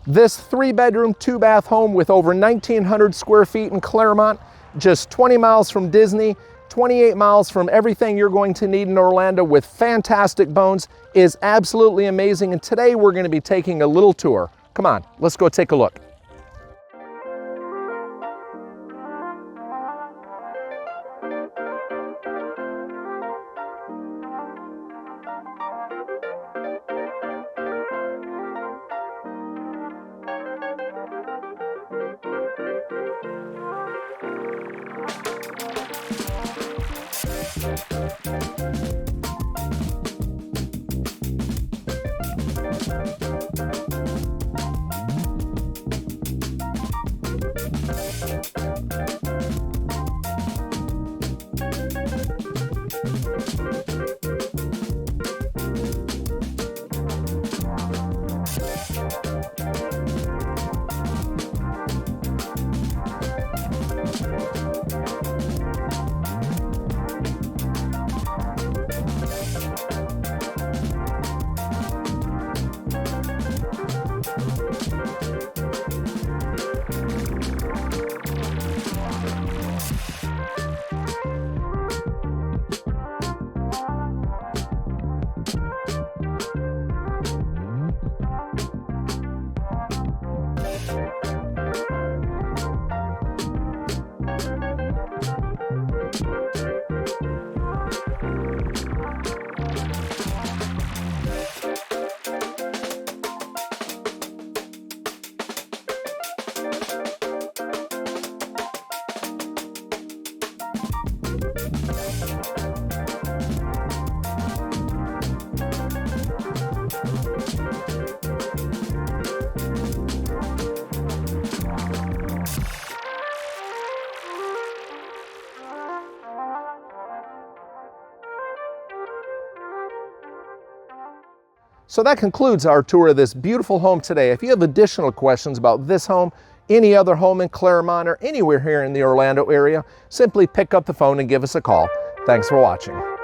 This 3-bedroom, 2-bath home with over 1,900 square feet in Clermont, just 20 miles from Disney, 28 miles from everything you're going to need in Orlando with fantastic bones, is absolutely amazing. And today we're going to be taking a little tour. Come on, let's go take a look. So that concludes our tour of this beautiful home today. If you have additional questions about this home, any other home in Clermont, or anywhere here in the Orlando area, simply pick up the phone and give us a call. Thanks for watching.